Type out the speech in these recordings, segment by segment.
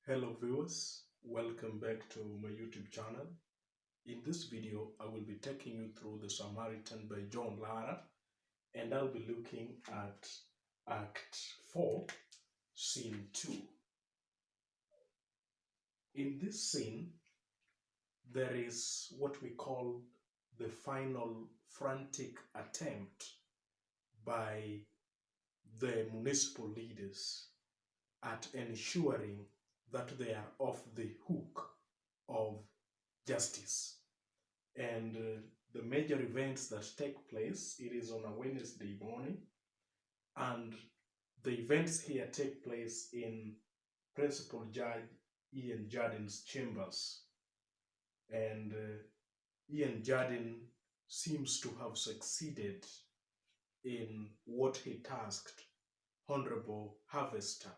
Hello viewers, welcome back to my YouTube channel. In this video, I will be taking you through The Samaritan by Lara, and I'll be looking at Act 4, Scene 2. In this scene, there is what we call the final frantic attempt by the municipal leaders at ensuring that they are off the hook of justice. And the major events that take place, it is on a Wednesday morning, and the events here take place in Principal Judge Ian Jardin's chambers. And Ian Jardin seems to have succeeded in what he tasked Honorable Harvester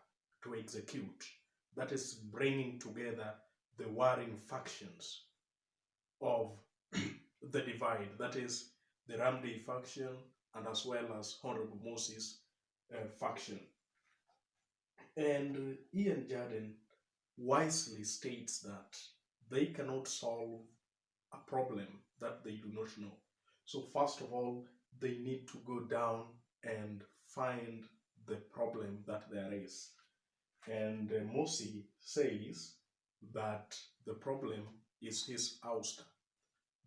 to execute. That is bringing together the warring factions of the divide. That is the Ramday faction and as well as Honorable Mosi's faction. And Ian Jardin wisely states that they cannot solve a problem that they do not know. So first of all, they need to go down and find the problem that there is. And Mosi says that the problem is his ouster,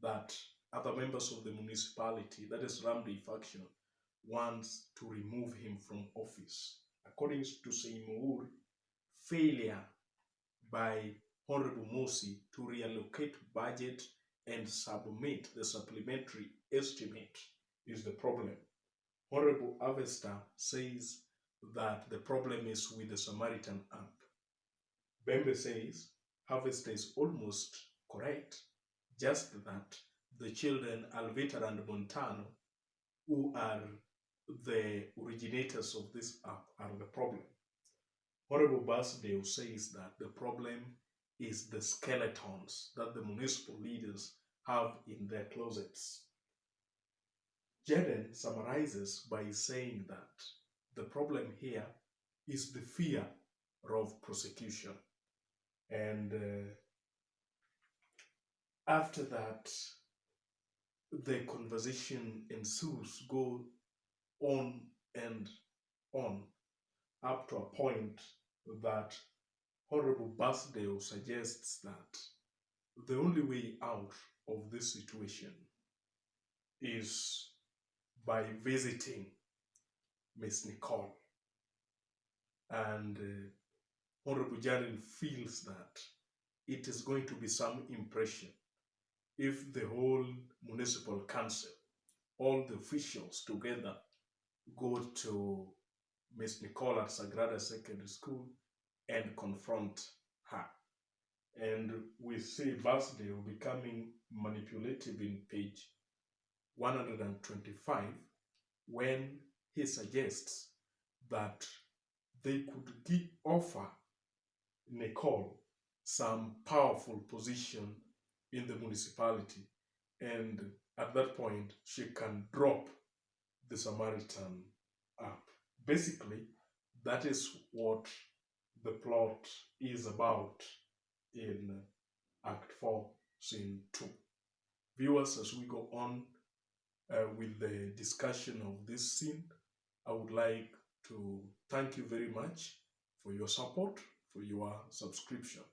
that other members of the municipality, that is Ramday faction, wants to remove him from office. According to Seymour, failure by Honorable Mosi to reallocate budget and submit the supplementary estimate is the problem. Honorable Avesta says that the problem is with the Samaritan app. Bembe says Harvester is almost correct, just that the children Alvita and Montano, who are the originators of this app, are the problem. Honorable Basdale says that the problem is the skeletons that the municipal leaders have in their closets. Jaden summarizes by saying that the problem here is the fear of prosecution. And after that, the conversation ensues, go on and on, up to a point that Honorable Basdale suggests that the only way out of this situation is by visiting Miss Nicole. And Honorable Jardin feels that it is going to be some impression if the whole municipal council, all the officials together, go to Miss Nicole at Sagrada Secondary School and confront her. And we see Basdale becoming manipulative in page 125 when he suggests that they could offer Nicole some powerful position in the municipality, and at that point she can drop the Samaritan app. Basically, that is what the plot is about in Act 4, Scene 2. Viewers, as we go on with the discussion of this scene, I would like to thank you very much for your support, for your subscription.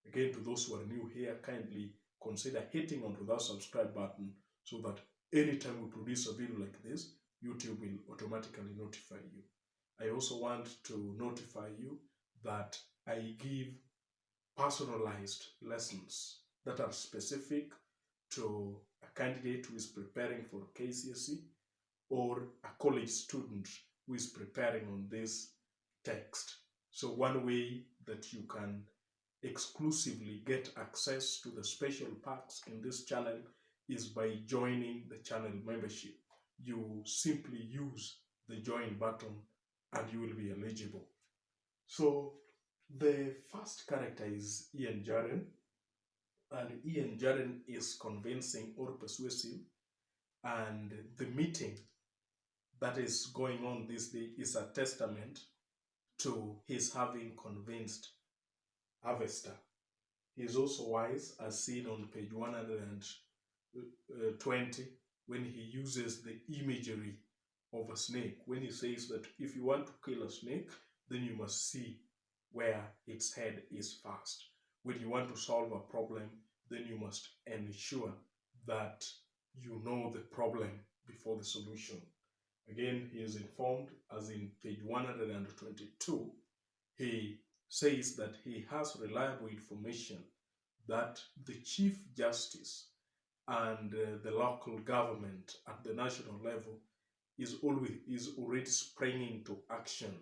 Again, to those who are new here, kindly consider hitting onto that subscribe button so that anytime we produce a video like this, YouTube will automatically notify you. I also want to notify you that I give personalized lessons that are specific to a candidate who is preparing for KCSE or a college student who is preparing on this text. So one way that you can exclusively get access to the special perks in this channel is by joining the channel membership. You simply use the join button and you will be eligible. So the first character is Ian Jardin, and Ian Jardin is convincing or persuasive, and the meeting that is going on this day is a testament to his having convinced harvester. He is also wise, as seen on page 120, when he uses the imagery of a snake. When he says that if you want to kill a snake, then you must see where its head is first. When you want to solve a problem, then you must ensure that you know the problem before the solution. Again, he is informed, as in page 122, he says that he has reliable information that the Chief Justice and the local government at the national level is already springing to action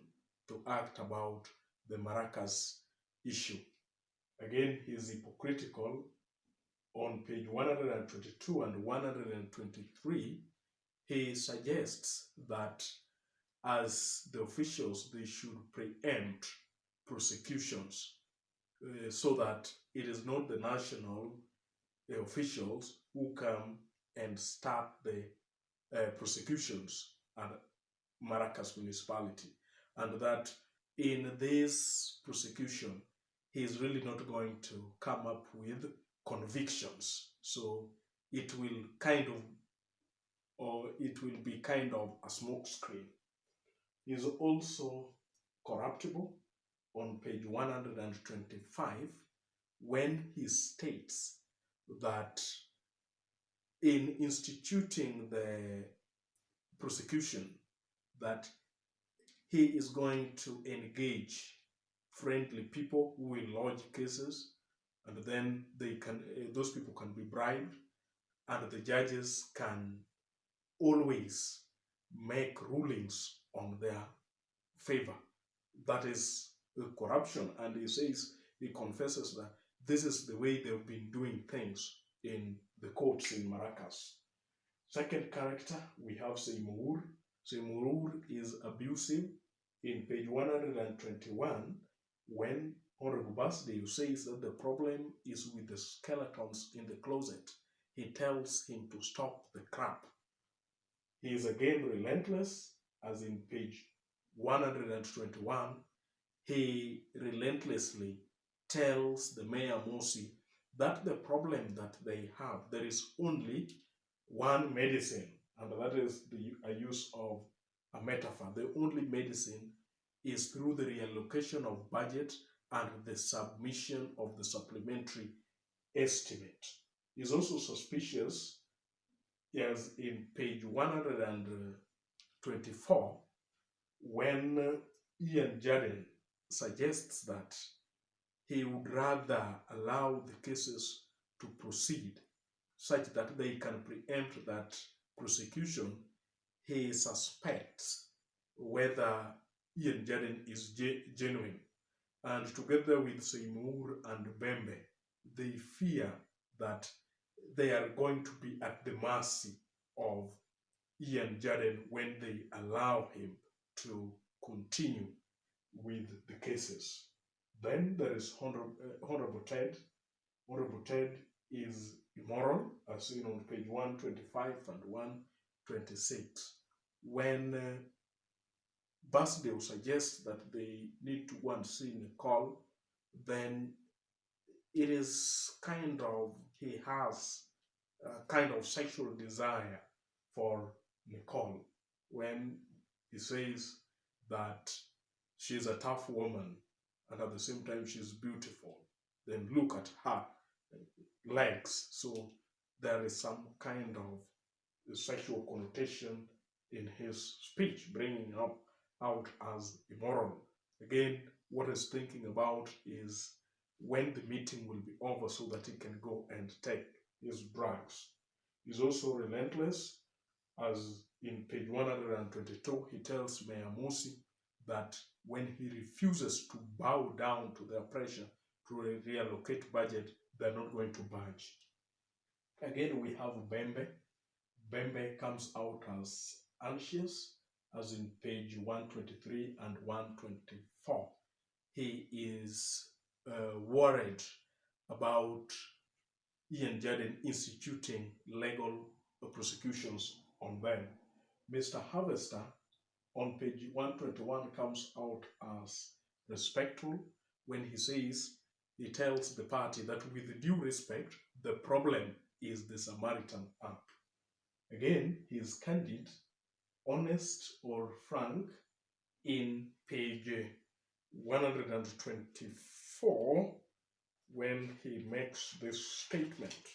to act about the Maracas issue. Again, he is hypocritical. On page 122 and 123, he suggests that as the officials, they should preempt prosecutions so that it is not the national officials who come and start the prosecutions at Maracas municipality, and that in this prosecution, he is really not going to come up with convictions. So it will be kind of a smoke screen. He is also corruptible on page 125 when he states that in instituting the prosecution, that he is going to engage friendly people who will lodge cases, and then those people can be bribed, and the judges can always make rulings on their favor. That is corruption, and he confesses that this is the way they've been doing things in the courts in Maracas. Second character, we have Seymour. Seymour is abusive in page 121 when Honorable Basdeo says that the problem is with the skeletons in the closet. He tells him to stop the crap. He is again relentless, as in page 121. He relentlessly tells the Mayor Mosi that the problem that they have, there is only one medicine, and that is a use of a metaphor. The only medicine is through the reallocation of budget and the submission of the supplementary estimate. He's also suspicious, as in page 124, when Ian Jardine suggests that he would rather allow the cases to proceed such that they can preempt that prosecution. He suspects whether Ian Jardine is genuine. And together with Seymour and Bembe, they fear that they are going to be at the mercy of Ian Jardine when they allow him to continue with the cases. Then there is Honorable Ted. Honorable Ted is immoral, as seen on page 125 and 126. When Basdeo suggests that they need to go and see Nicole, then it is kind of, he has a kind of sexual desire for Nicole when he says that she's a tough woman and at the same time she's beautiful. Then look at her legs. So there is some kind of sexual connotation in his speech, bringing up out as immoral. Again, what he's thinking about is when the meeting will be over so that he can go and take his drugs. He's also relentless, as in page 122, he tells Mayor Mosi that when he refuses to bow down to their pressure to reallocate budget, they're not going to budge. Again, we have Bembe. Bembe comes out as anxious, as in page 123 and 124. He is worried about Ian Jardine instituting legal prosecutions on them. Mr. Harvester on page 121 comes out as respectful when he says he tells the party that with due respect, the problem is the Samaritan app. Again, he is candid, honest, or frank in page 124 when he makes this statement,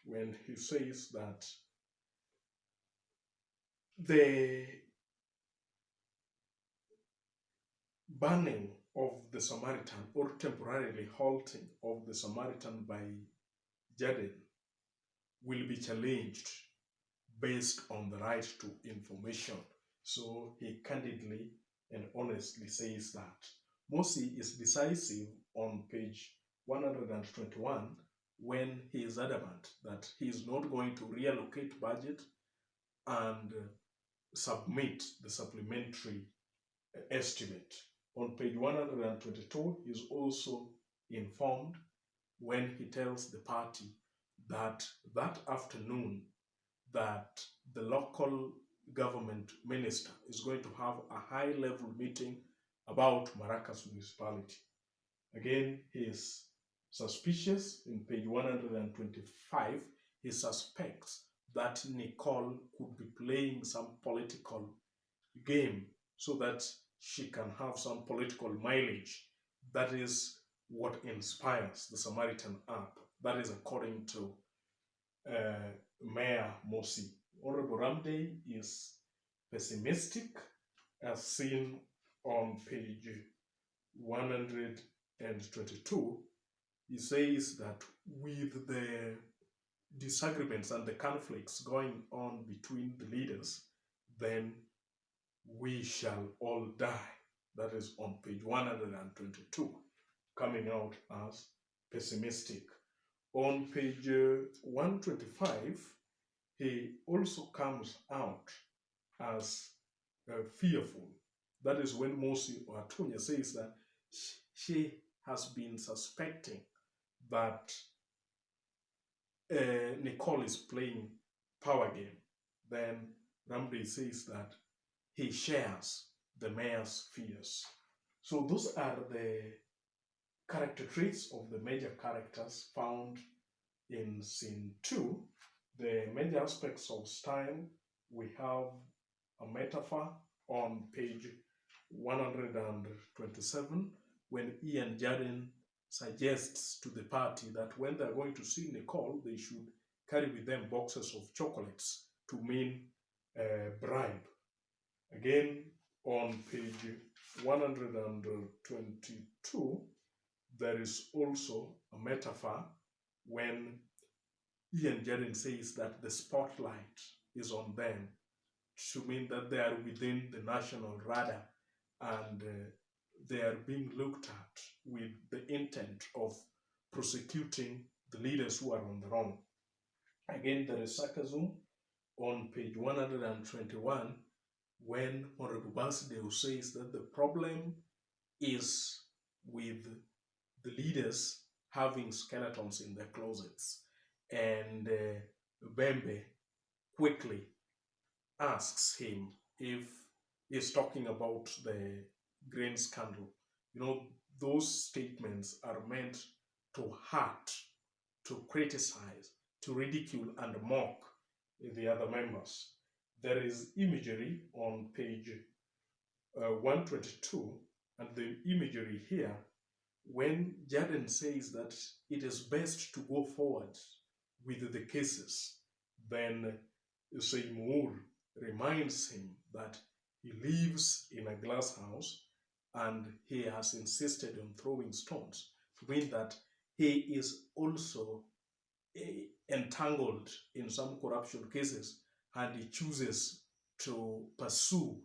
when he says that the banning of the Samaritan or temporarily halting of the Samaritan by Jaden will be challenged based on the right to information. So he candidly and honestly says that. Mosi is decisive on page 121 when he is adamant that he is not going to reallocate budget and submit the supplementary estimate. On page 122, he is also informed when he tells the party that that afternoon that the local government minister is going to have a high-level meeting about Maracas municipality. Again, he is suspicious. In page 125, he suspects that Nicole could be playing some political game so that she can have some political mileage. That is what inspires the Samaritan app. That is according to Mayor Mosi. Honorable Ramday is pessimistic, as seen on page 122. He says that with the disagreements and the conflicts going on between the leaders, then we shall all die. That is on page 122, coming out as pessimistic. On page 125, he also comes out as fearful. That is when Mosi or Atunya says that she has been suspecting that Nicole is playing power game. Then Ramday says that he shares the mayor's fears. So those are the character traits of the major characters found in scene 2. The major aspects of style, we have a metaphor on page 127 when Ian Jaden suggests to the party that when they're going to see Nicole, they should carry with them boxes of chocolates to mean bribe. Again, on page 122, there is also a metaphor when Ian Jaden says that the spotlight is on them, to mean that they are within the national radar and they are being looked at with the intent of prosecuting the leaders who are on the wrong. Again, there is sarcasm on page 121 when Honorable Basdeo says that the problem is with the leaders having skeletons in their closets. And Bembe quickly asks him if he's talking about the grain scandal. You know, those statements are meant to hurt, to criticize, to ridicule and mock the other members. There is imagery on page 122, and the imagery here, when Jaden says that it is best to go forward with the cases, then Seymour reminds him that he lives in a glass house and he has insisted on throwing stones, to mean that he is also entangled in some corruption cases and he chooses to pursue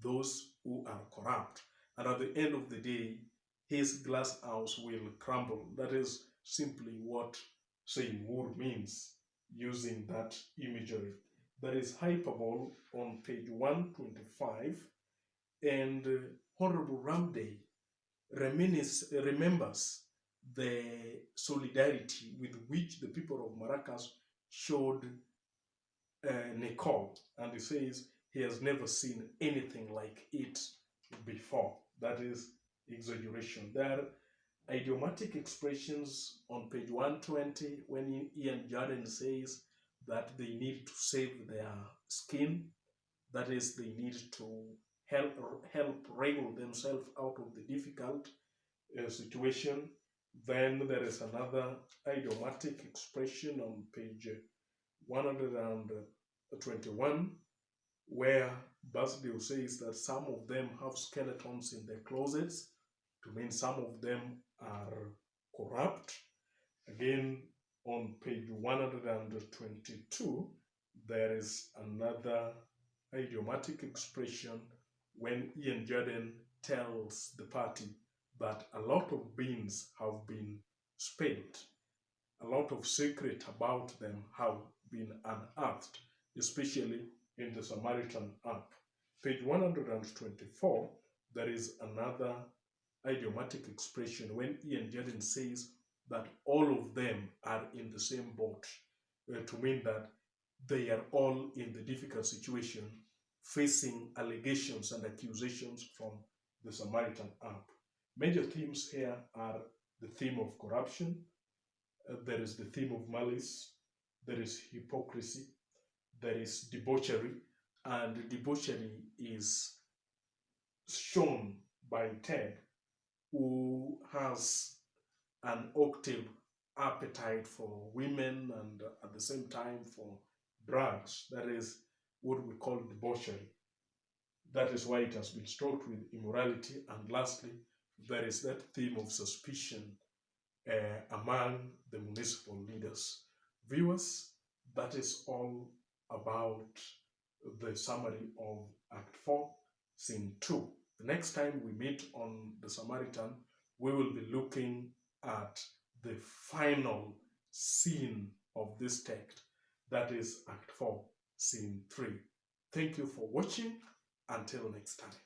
those who are corrupt. And at the end of the day, his glass house will crumble. That is simply what Seymour means using that imagery. There is hyperbole on page 125, and Honorable Ramday remembers the solidarity with which the people of Maracas showed Nicole, and he says he has never seen anything like it before. That is exaggeration. There idiomatic expressions on page 120 when Ian Jordan says that they need to save their skin, that is, they need to help wriggle themselves out of the difficult situation. Then there is another idiomatic expression on page 121 where Basdeo says that some of them have skeletons in their closets, to mean some of them are corrupt. Again, on page 122, there is another idiomatic expression when Ian Jordan tells the party that a lot of beans have been spilled. A lot of secret about them have been unearthed, especially in the Samaritan app. Page 124, there is another idiomatic expression when Ian Jordan says that all of them are in the same boat, to mean that they are all in the difficult situation, facing allegations and accusations from the Samaritan app. Major themes here are the theme of corruption, there is the theme of malice, there is hypocrisy, there is debauchery, and debauchery is shown by Ted, who has an octave appetite for women and at the same time for drugs. That is what we call debauchery. That is why it has been stroked with immorality. And lastly, there is that theme of suspicion among the municipal leaders. Viewers, that is all about the summary of Act 4, Scene 2. The next time we meet on the Samaritan, we will be looking at the final scene of this text, that is Act 4, Scene 3. Thank you for watching. Until next time.